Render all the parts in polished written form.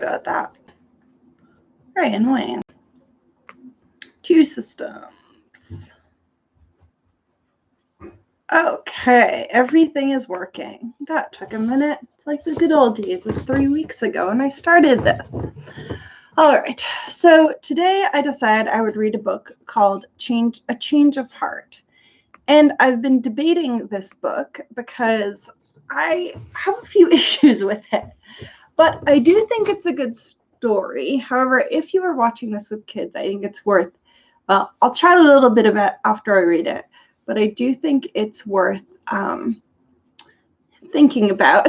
about that. Very annoying. 2 systems. Okay, everything is working. That took a minute. It's like the good old days, like 3 weeks ago, and I started this. All right, so today I decided I would read a book called A Change of Heart. And I've been debating this book because I have a few issues with it. But I do think it's a good story. However, if you are watching this with kids, I think it's worth, I'll chat a little bit about it after I read it. But I do think it's worth thinking about.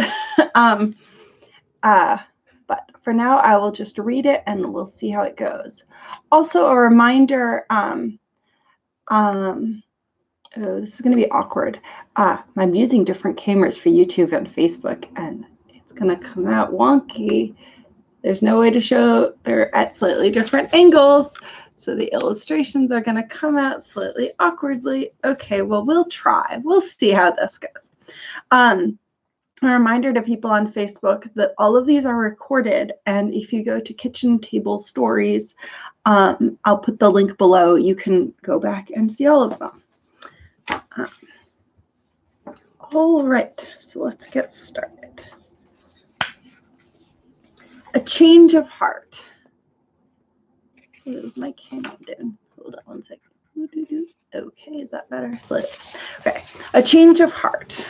But for now, I will just read it and we'll see how it goes. Also, a reminder, this is going to be awkward. I'm using different cameras for YouTube and Facebook, and it's going to come out wonky. There's no way to show. They're at slightly different angles, so the illustrations are going to come out slightly awkwardly. Okay, well, we'll try. We'll see how this goes. A reminder to people on Facebook that all of these are recorded, and if you go to Kitchen Table Stories, I'll put the link below. You can go back and see all of them. All right, so let's get started. A Change of Heart. Move my camera down. Hold on one second. Okay, is that better? Okay, A Change of Heart.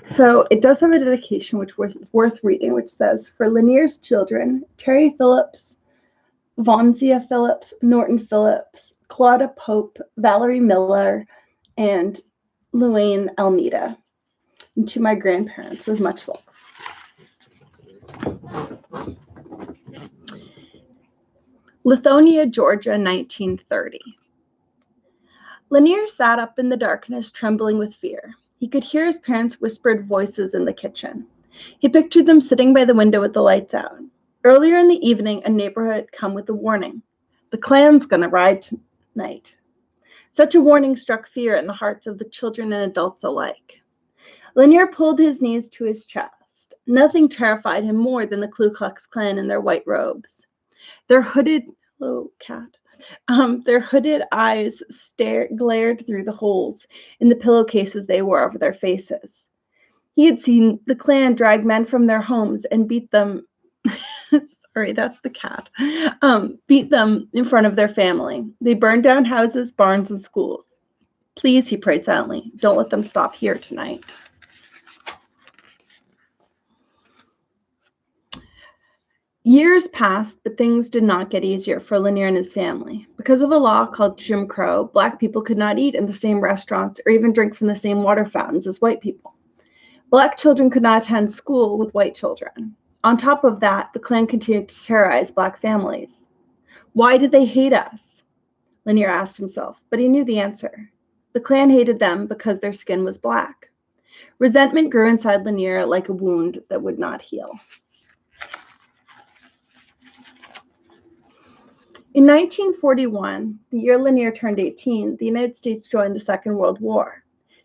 So it does have a dedication which was worth reading, which says, for Lanier's children, Terry Phillips, Vonzia Phillips, Norton Phillips, Claudia Pope, Valerie Miller, and Luanne Almeida, and to my grandparents with much love. Lithonia, Georgia, 1930. Lanier sat up in the darkness, trembling with fear. He could hear his parents' whispered voices in the kitchen. He pictured them sitting by the window with the lights out. Earlier in the evening, a neighbor had come with a warning. The Klan's gonna ride tonight. Such a warning struck fear in the hearts of the children and adults alike. Lanier pulled his knees to his chest. Nothing terrified him more than the Ku Klux Klan in their white robes. Their hooded, their hooded eyes glared through the holes in the pillowcases they wore over their faces. He had seen the Klan drag men from their homes and beat them. Sorry, that's the cat. Beat them in front of their family. They burned down houses, barns, and schools. Please, he prayed silently, don't let them stop here tonight. Years passed, but things did not get easier for Lanier and his family. Because of a law called Jim Crow, Black people could not eat in the same restaurants or even drink from the same water fountains as white people. Black children could not attend school with white children. On top of that, the Klan continued to terrorize Black families. Why did they hate us? Lanier asked himself, but he knew the answer. The Klan hated them because their skin was Black. Resentment grew inside Lanier like a wound that would not heal. In 1941, the year Lanier turned 18, the United States joined the Second World War.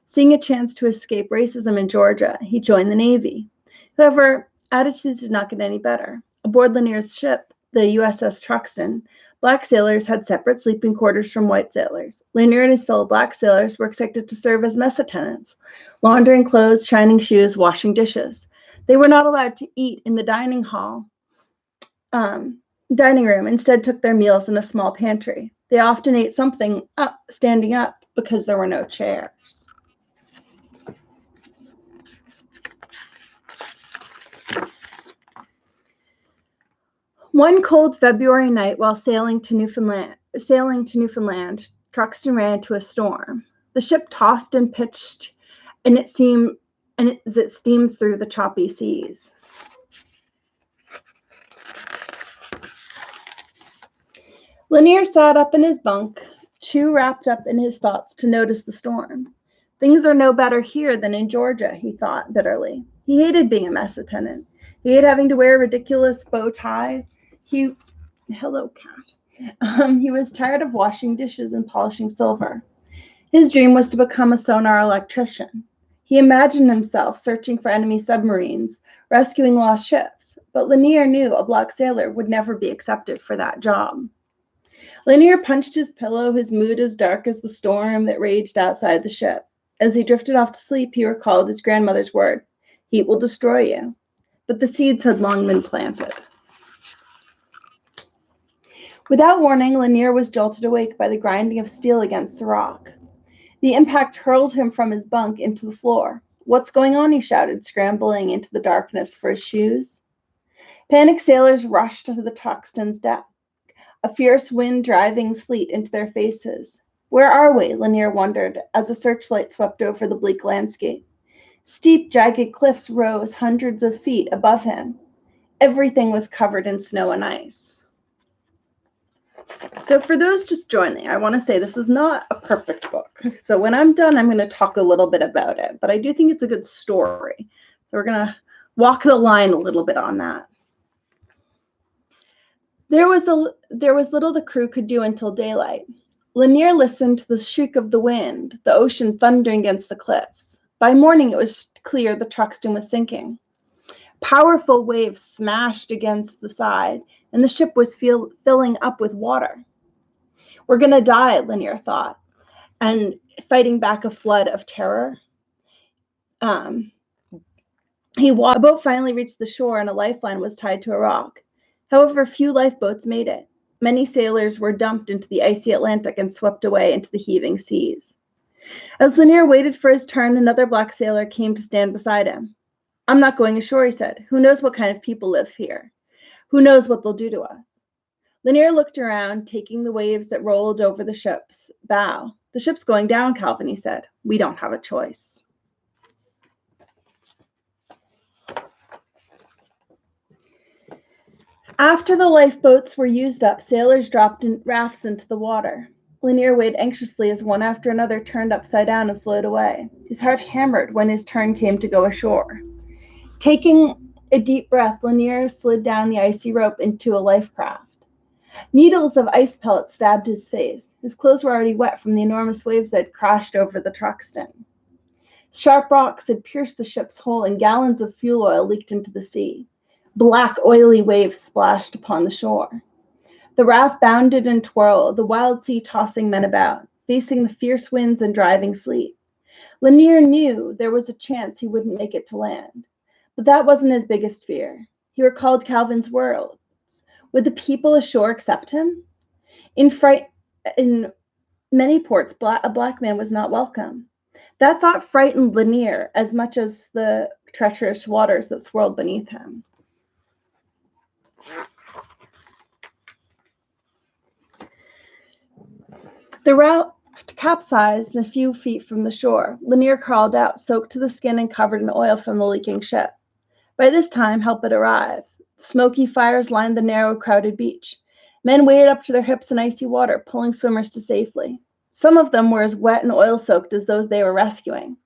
Seeing a chance to escape racism in Georgia, he joined the Navy. However, attitudes did not get any better. Aboard Lanier's ship, the USS Truxtun, Black sailors had separate sleeping quarters from white sailors. Lanier and his fellow Black sailors were expected to serve as mess attendants, laundering clothes, shining shoes, washing dishes. They were not allowed to eat in the dining room, instead took their meals in a small pantry. They often ate something standing up because there were no chairs. One cold February night while sailing to Newfoundland, Truxtun ran into a storm. The ship tossed and pitched, and it steamed through the choppy seas. Lanier sat up in his bunk, too wrapped up in his thoughts to notice the storm. Things are no better here than in Georgia, he thought bitterly. He hated being a mess attendant. He hated having to wear ridiculous bow ties Hello, cat. He was tired of washing dishes and polishing silver. His dream was to become a sonar electrician. He imagined himself searching for enemy submarines, rescuing lost ships, but Lanier knew a black sailor would never be accepted for that job. Lanier punched his pillow, his mood as dark as the storm that raged outside the ship. As he drifted off to sleep, he recalled his grandmother's word, "Heat will destroy you." But the seeds had long been planted. Without warning, Lanier was jolted awake by the grinding of steel against the rock. The impact hurled him from his bunk into the floor. "What's going on?" he shouted, scrambling into the darkness for his shoes. Panicked sailors rushed to the Tuxton's deck, a fierce wind driving sleet into their faces. "Where are we?" Lanier wondered as a searchlight swept over the bleak landscape. Steep, jagged cliffs rose hundreds of feet above him. Everything was covered in snow and ice. So for those just joining, I want to say this is not a perfect book. So when I'm done, I'm going to talk a little bit about it. But I do think it's a good story. So we're going to walk the line a little bit on that. There was little the crew could do until daylight. Lanier listened to the shriek of the wind, the ocean thundering against the cliffs. By morning, it was clear the Truxton was sinking. Powerful waves smashed against the side, and the ship was filling up with water. "We're going to die," Lanier thought, and fighting back a flood of terror. A boat finally reached the shore, and a lifeline was tied to a rock. However, few lifeboats made it. Many sailors were dumped into the icy Atlantic and swept away into the heaving seas. As Lanier waited for his turn, another black sailor came to stand beside him. "I'm not going ashore," he said. "Who knows what kind of people live here? Who knows what they'll do to us?" Lanier looked around, taking the waves that rolled over the ship's bow. "The ship's going down, Calvin," he said. "We don't have a choice." After the lifeboats were used up, sailors dropped rafts into the water. Lanier waited anxiously as one after another turned upside down and floated away. His heart hammered when his turn came to go ashore. Taking a deep breath, Lanier slid down the icy rope into a life craft. Needles of ice pellets stabbed his face. His clothes were already wet from the enormous waves that had crashed over the Truxton. Sharp rocks had pierced the ship's hull, and gallons of fuel oil leaked into the sea. Black, oily waves splashed upon the shore. The raft bounded and twirled, the wild sea tossing men about, facing the fierce winds and driving sleet. Lanier knew there was a chance he wouldn't make it to land, but that wasn't his biggest fear. He recalled Calvin's words. Would the people ashore accept him? In many ports, a black man was not welcome. That thought frightened Lanier as much as the treacherous waters that swirled beneath him. The raft capsized a few feet from the shore. Lanier crawled out, soaked to the skin and covered in oil from the leaking ship. By this time, help had arrived. Smoky fires lined the narrow, crowded beach. Men waded up to their hips in icy water, pulling swimmers to safety. Some of them were as wet and oil-soaked as those they were rescuing.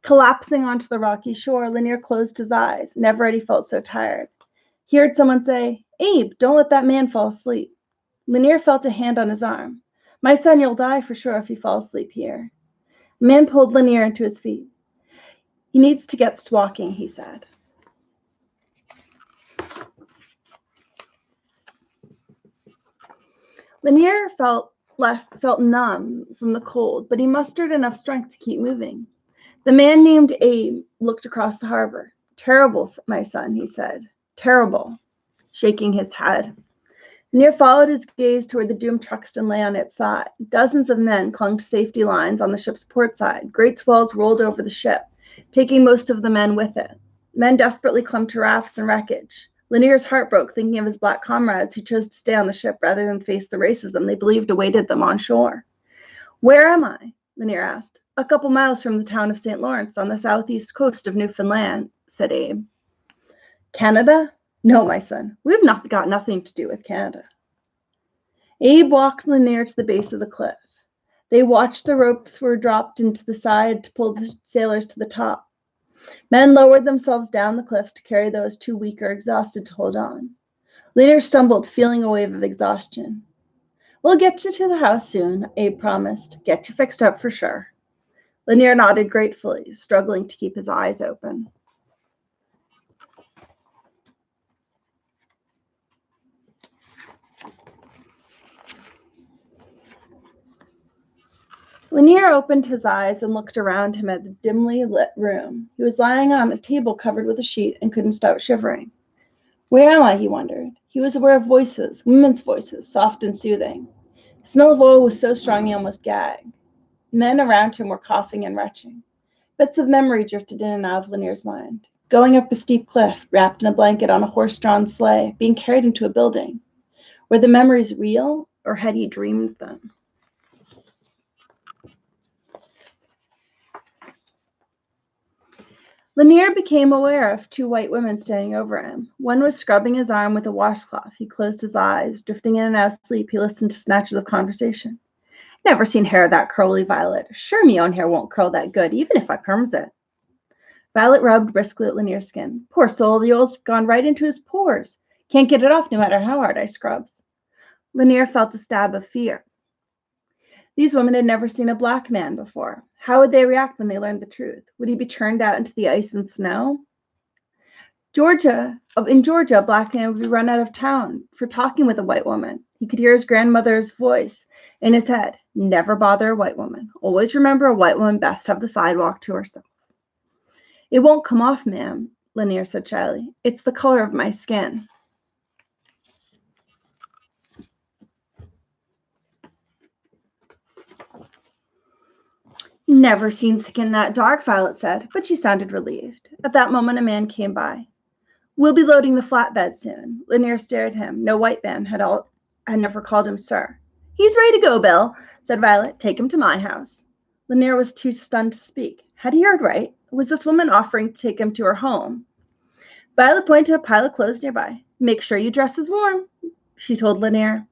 Collapsing onto the rocky shore, Lanier closed his eyes. Never had he felt so tired. He heard someone say, "Abe, don't let that man fall asleep." Lanier felt a hand on his arm. "My son, you'll die for sure if you fall asleep here." A man pulled Lanier into his feet. "He needs to get walking," he said. Lanier felt numb from the cold, but he mustered enough strength to keep moving. The man named Abe looked across the harbor. "Terrible, my son," he said. "Terrible," shaking his head. Lanier followed his gaze toward the doomed Truxton lay on its side. Dozens of men clung to safety lines on the ship's port side. Great swells rolled over the ship, taking most of the men with it. Men desperately clung to rafts and wreckage. Lanier's heart broke thinking of his black comrades who chose to stay on the ship rather than face the racism they believed awaited them on shore. "Where am I?" Lanier asked. "A couple miles from the town of St. Lawrence on the southeast coast of Newfoundland," said Abe. "Canada? No, my son. We've got nothing to do with Canada." Abe walked Lanier to the base of the cliff. They watched the ropes were dropped into the side to pull the sailors to the top. Men lowered themselves down the cliffs to carry those too weak or exhausted to hold on. Lanier stumbled, feeling a wave of exhaustion. We'll get you to the house soon, Abe promised. Get you fixed up for sure. Lanier nodded gratefully, struggling to keep his eyes open. Lanier opened his eyes and looked around him at the dimly lit room. He was lying on a table covered with a sheet and couldn't stop shivering. Where am I? He wondered. He was aware of voices, women's voices, soft and soothing. The smell of oil was so strong he almost gagged. Men around him were coughing and retching. Bits of memory drifted in and out of Lanier's mind. Going up a steep cliff, wrapped in a blanket on a horse-drawn sleigh, being carried into a building. Were the memories real, or had he dreamed them? Lanier became aware of two white women standing over him. One was scrubbing his arm with a washcloth. He closed his eyes. Drifting in and out of sleep, he listened to snatches of conversation. Never seen hair that curly, Violet. Sure, me own hair won't curl that good, even if I perms it. Violet rubbed briskly at Lanier's skin. Poor soul, the oil's gone right into his pores. Can't get it off no matter how hard I scrubs. Lanier felt a stab of fear. These women had never seen a black man before. How would they react when they learned the truth? Would he be turned out into the ice and snow? In Georgia, a black man would be run out of town for talking with a white woman. He could hear his grandmother's voice in his head. Never bother a white woman. Always remember a white woman best have the sidewalk to herself. It won't come off, ma'am, Lanier said shyly. It's the color of my skin. Never seen skin that dark, Violet said, but she sounded relieved. At that moment, a man came by. We'll be loading the flatbed soon. Lanier stared at him. No white man had never called him sir. He's ready to go, Bill, said Violet. Take him to my house. Lanier was too stunned to speak. Had he heard right? Was this woman offering to take him to her home? Violet pointed to a pile of clothes nearby. Make sure you dress as warm, she told Lanier.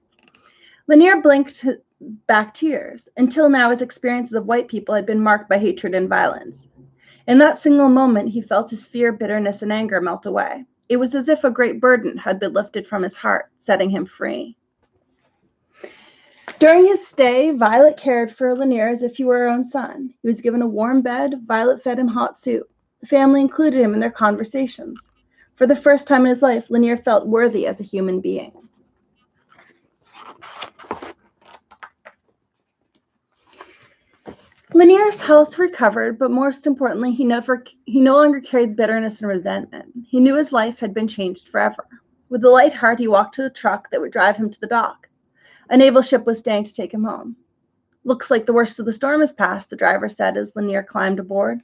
Lanier blinked back tears. Until now, his experiences of white people had been marked by hatred and violence. In that single moment, he felt his fear, bitterness, and anger melt away. It was as if a great burden had been lifted from his heart, setting him free. During his stay, Violet cared for Lanier as if he were her own son. He was given a warm bed. Violet fed him hot soup. The family included him in their conversations. For the first time in his life, Lanier felt worthy as a human being. Lanier's health recovered, but most importantly, he no longer carried bitterness and resentment. He knew his life had been changed forever. With a light heart, he walked to the truck that would drive him to the dock. A naval ship was staying to take him home. Looks like the worst of the storm has passed, the driver said as Lanier climbed aboard.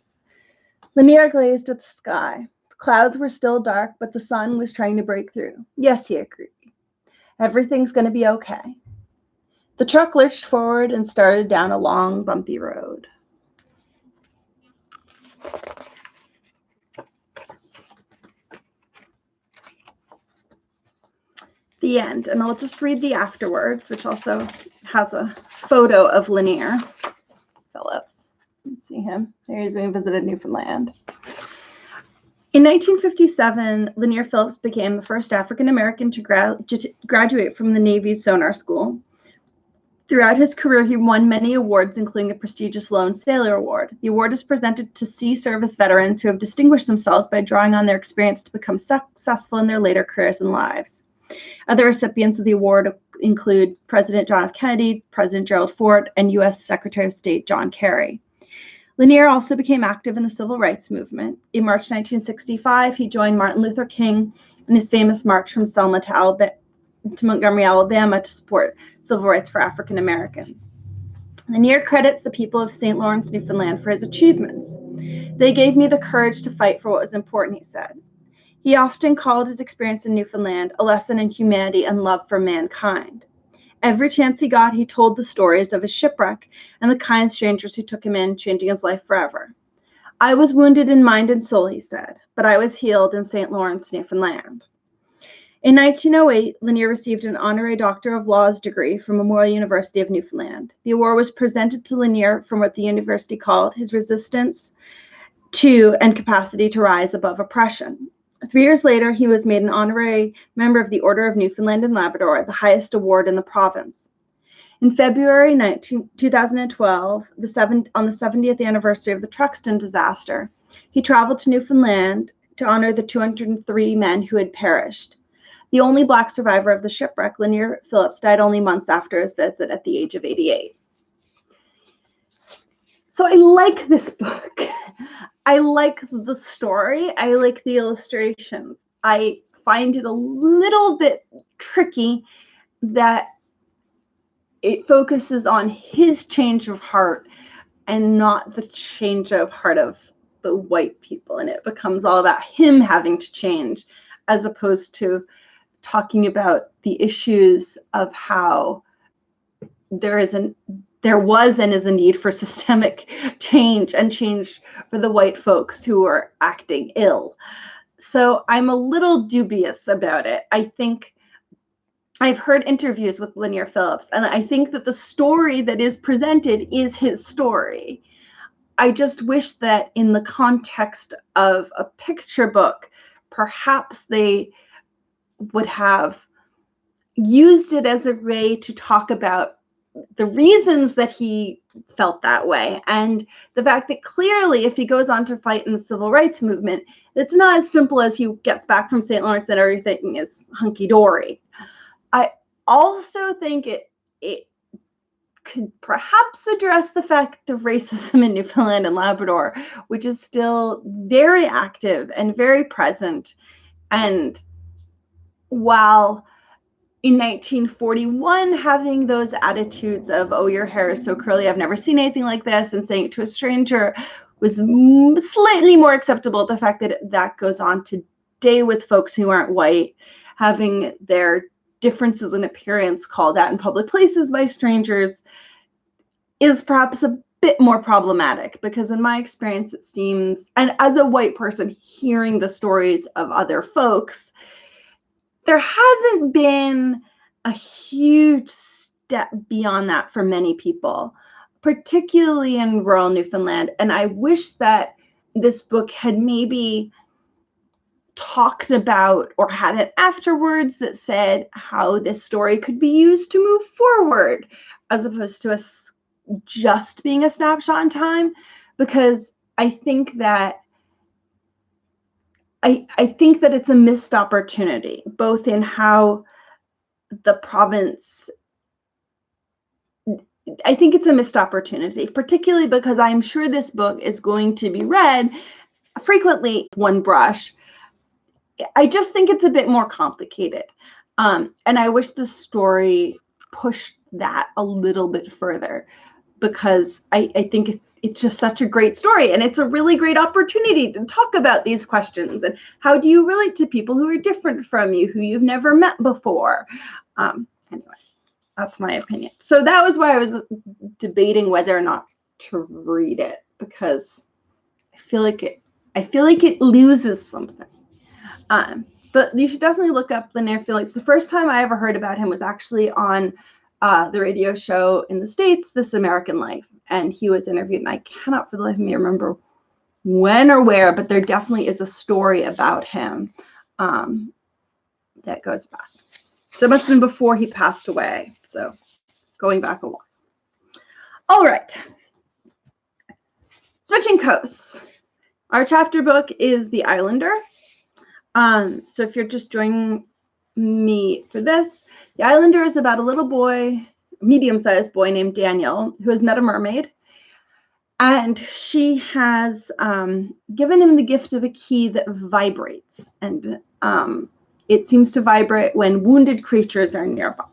Lanier gazed at the sky. The clouds were still dark, but the sun was trying to break through. Yes, he agreed. Everything's going to be okay. The truck lurched forward and started down a long, bumpy road. The end. And I'll just read the afterwards, which also has a photo of Lanier Phillips. You see him. There he is being visited Newfoundland. In 1957, Lanier Phillips became the first African American to graduate from the Navy's sonar school. Throughout his career, he won many awards, including the prestigious Lone Sailor Award. The award is presented to sea service veterans who have distinguished themselves by drawing on their experience to become successful in their later careers and lives. Other recipients of the award include President John F. Kennedy, President Gerald Ford, and U.S. Secretary of State John Kerry. Lanier also became active in the civil rights movement. In March 1965, he joined Martin Luther King in his famous march from Selma to Montgomery, Alabama, to support civil rights for African Americans. Lanier credits the people of St. Lawrence, Newfoundland for his achievements. They gave me the courage to fight for what was important, he said. He often called his experience in Newfoundland a lesson in humanity and love for mankind. Every chance he got, he told the stories of his shipwreck and the kind strangers who took him in, changing his life forever. I was wounded in mind and soul, he said, but I was healed in St. Lawrence, Newfoundland. In 1908, Lanier received an honorary Doctor of Laws degree from Memorial University of Newfoundland. The award was presented to Lanier for what the university called his resistance to and capacity to rise above oppression. 3 years later, he was made an honorary member of the Order of Newfoundland and Labrador, the highest award in the province. In February 2012, on the 70th anniversary of the Truxtun disaster, he traveled to Newfoundland to honor the 203 men who had perished. The only Black survivor of the shipwreck, Lanier Phillips, died only months after his visit at the age of 88. So I like this book. I like the story. I like the illustrations. I find it a little bit tricky that it focuses on his change of heart and not the change of heart of the white people. And it becomes all about him having to change, as opposed to talking about the issues of how there was and is a need for systemic change and change for the white folks who are acting ill. So I'm a little dubious about it. I think I've heard interviews with Lanier Phillips, and I think that the story that is presented is his story. I just wish that in the context of a picture book, perhaps they would have used it as a way to talk about the reasons that he felt that way, and the fact that clearly if he goes on to fight in the civil rights movement, it's not as simple as he gets back from St. Lawrence and everything is hunky-dory. I also think it could perhaps address the fact of racism in Newfoundland and Labrador, which is still very active and very present. And while in 1941, having those attitudes of, oh, your hair is so curly, I've never seen anything like this, and saying it to a stranger was slightly more acceptable. The fact that that goes on today with folks who aren't white, having their differences in appearance called out in public places by strangers, is perhaps a bit more problematic, because in my experience, it seems, and as a white person hearing the stories of other folks, there hasn't been a huge step beyond that for many people, particularly in rural Newfoundland. And I wish that this book had maybe talked about or had it afterwards that said how this story could be used to move forward, as opposed to just being a snapshot in time, because I think that it's a missed opportunity, both in how the province, I think it's a missed opportunity, particularly because I'm sure this book is going to be read frequently with one brush. I just think it's a bit more complicated. And I wish the story pushed that a little bit further, because I think it's just such a great story, and it's a really great opportunity to talk about these questions and how do you relate to people who are different from you, who you've never met before. Anyway, that's my opinion. So that was why I was debating whether or not to read it, because I feel like it loses something. But you should definitely look up Lanier Phillips. The first time I ever heard about him was actually on the radio show in the States, This American Life. And he was interviewed, and I cannot for the life of me remember when or where, but there definitely is a story about him that goes back. So it must have been before he passed away. So going back a while. All right. Switching coasts. Our chapter book is The Islander. So if you're just joining me for this, The Islander is about a little boy, medium-sized boy named Daniel, who has met a mermaid, and she has given him the gift of a key that vibrates, and it seems to vibrate when wounded creatures are nearby.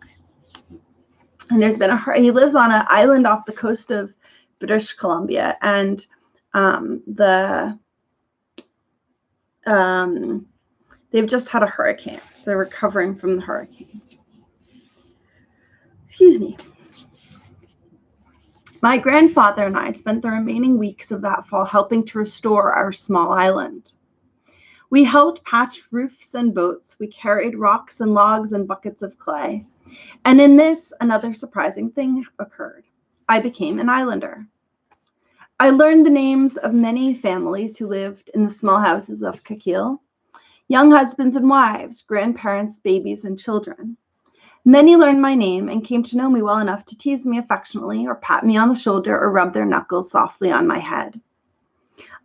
And there's been he lives on an island off the coast of British Columbia, and they've just had a hurricane, so they're recovering from the hurricane. Excuse me. My grandfather and I spent the remaining weeks of that fall helping to restore our small island. We helped patch roofs and boats. We carried rocks and logs and buckets of clay. And in this, another surprising thing occurred. I became an islander. I learned the names of many families who lived in the small houses of Coquille. young husbands and wives, grandparents, babies, and children. Many learned my name and came to know me well enough to tease me affectionately or pat me on the shoulder or rub their knuckles softly on my head.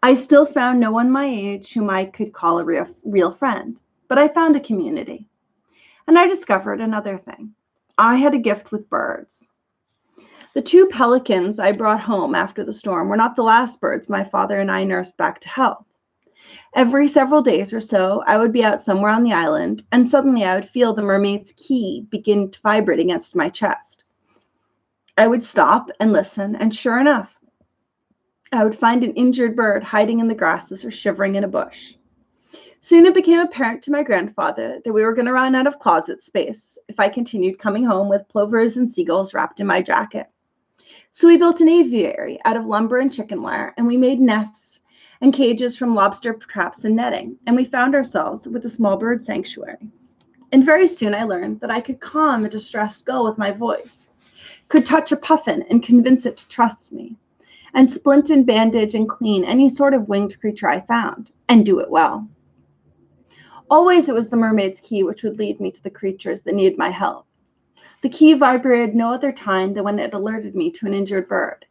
I still found no one my age whom I could call a real friend, but I found a community. And I discovered another thing. I had a gift with birds. The 2 pelicans I brought home after the storm were not the last birds my father and I nursed back to health. Every several days or so, I would be out somewhere on the island, and suddenly I would feel the mermaid's key begin to vibrate against my chest. I would stop and listen, and sure enough, I would find an injured bird hiding in the grasses or shivering in a bush. Soon it became apparent to my grandfather that we were going to run out of closet space if I continued coming home with plovers and seagulls wrapped in my jacket. So we built an aviary out of lumber and chicken wire, and we made nests and cages from lobster traps and netting, and we found ourselves with a small bird sanctuary. And very soon I learned that I could calm a distressed gull with my voice, could touch a puffin and convince it to trust me, and splint and bandage and clean any sort of winged creature I found, and do it well. Always it was the mermaid's key which would lead me to the creatures that needed my help. The key vibrated no other time than when it alerted me to an injured bird,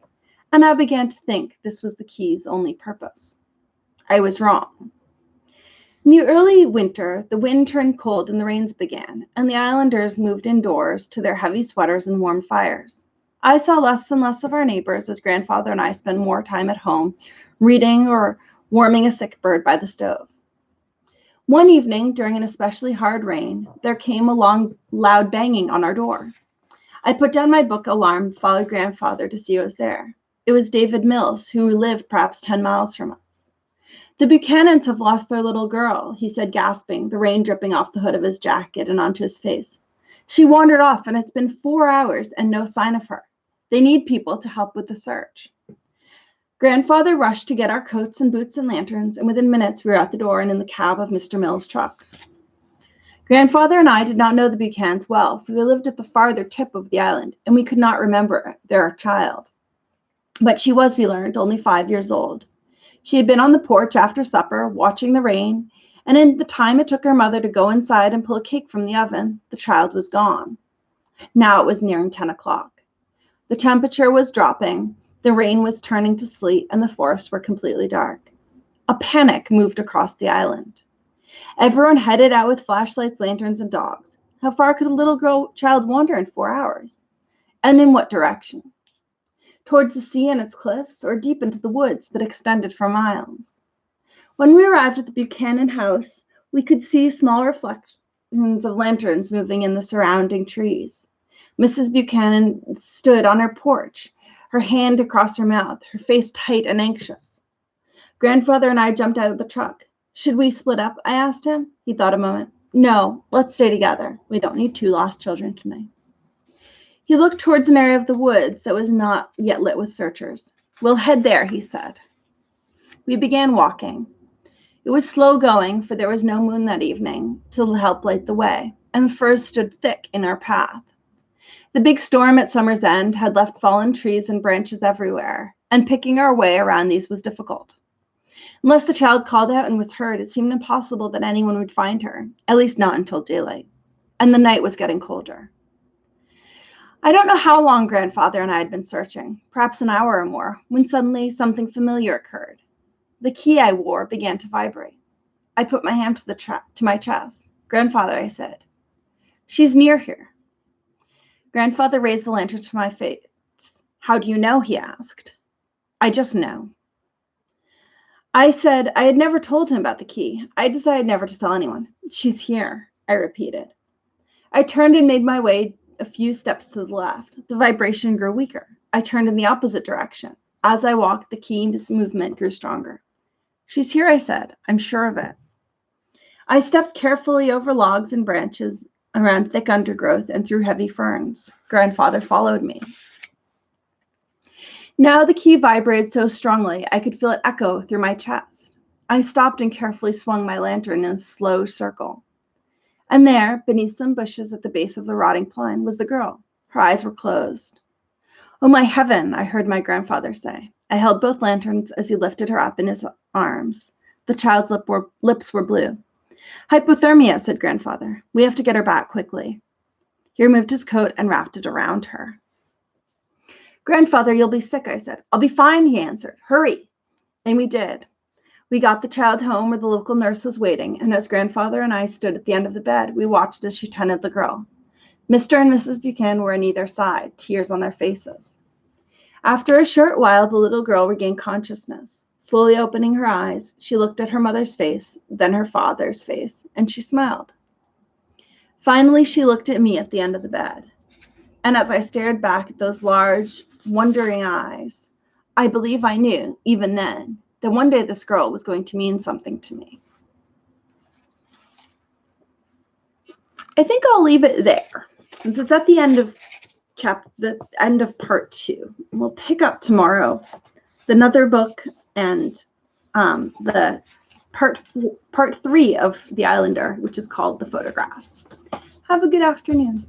and I began to think this was the key's only purpose. I was wrong. In the early winter, the wind turned cold and the rains began, and the islanders moved indoors to their heavy sweaters and warm fires. I saw less and less of our neighbors as grandfather and I spent more time at home, reading or warming a sick bird by the stove. One evening, during an especially hard rain, there came a long, loud banging on our door. I put down my book, alarmed, followed grandfather to see who was there. It was David Mills, who lived perhaps 10 miles from us. The Buchanans have lost their little girl, he said, gasping, the rain dripping off the hood of his jacket and onto his face. She wandered off, and it's been 4 hours and no sign of her. They need people to help with the search. Grandfather rushed to get our coats and boots and lanterns, and within minutes we were at the door and in the cab of Mr. Mills' truck. Grandfather and I did not know the Buchanans well, for they lived at the farther tip of the island, and we could not remember their child. But she was, we learned, only 5 years old. She had been on the porch after supper, watching the rain, and in the time it took her mother to go inside and pull a cake from the oven, the child was gone. Now it was nearing 10 o'clock. The temperature was dropping, the rain was turning to sleet, and the forests were completely dark. A panic moved across the island. Everyone headed out with flashlights, lanterns, and dogs. How far could a little child wander in 4 hours? And in what direction? Towards the sea and its cliffs, or deep into the woods that extended for miles? When we arrived at the Buchanan house, we could see small reflections of lanterns moving in the surrounding trees. Mrs. Buchanan stood on her porch, her hand across her mouth, her face tight and anxious. Grandfather and I jumped out of the truck. Should we split up? I asked him. He thought a moment. No, let's stay together. We don't need 2 lost children tonight. He looked towards an area of the woods that was not yet lit with searchers. We'll head there, he said. We began walking. It was slow going, for there was no moon that evening to help light the way, and the firs stood thick in our path. The big storm at summer's end had left fallen trees and branches everywhere, and picking our way around these was difficult. Unless the child called out and was heard, it seemed impossible that anyone would find her, at least not until daylight, and the night was getting colder. I don't know how long grandfather and I had been searching, perhaps an hour or more, when suddenly something familiar occurred. The key I wore began to vibrate. I put my hand to my chest. Grandfather, I said, she's near here. Grandfather raised the lantern to my face. How do you know? He asked. I just know. I said I had never told him about the key. I decided never to tell anyone. She's here, I repeated. I turned and made my way a few steps to the left. The vibration grew weaker. I turned in the opposite direction. As I walked, the key's movement grew stronger. She's here, I said. I'm sure of it. I stepped carefully over logs and branches, around thick undergrowth, and through heavy ferns. Grandfather followed me. Now the key vibrated so strongly I could feel it echo through my chest. I stopped and carefully swung my lantern in a slow circle. And there, beneath some bushes at the base of the rotting pine, was the girl. Her eyes were closed. Oh, my heaven, I heard my grandfather say. I held both lanterns as he lifted her up in his arms. The child's lips were blue. Hypothermia, said Grandfather. We have to get her back quickly. He removed his coat and wrapped it around her. Grandfather, you'll be sick, I said. I'll be fine, he answered. Hurry. And we did. We got the child home where the local nurse was waiting, and as Grandfather and I stood at the end of the bed, we watched as she tended the girl. Mr. and Mrs. Buchanan were on either side, tears on their faces. After a short while, the little girl regained consciousness. Slowly opening her eyes, she looked at her mother's face, then her father's face, and she smiled. Finally, she looked at me at the end of the bed. And as I stared back at those large, wondering eyes, I believe I knew, even then, that one day this girl was going to mean something to me. I think I'll leave it there, since it's at the end of part 2. We'll pick up tomorrow another book and the part 3 of The Islander, which is called The Photograph. Have a good afternoon.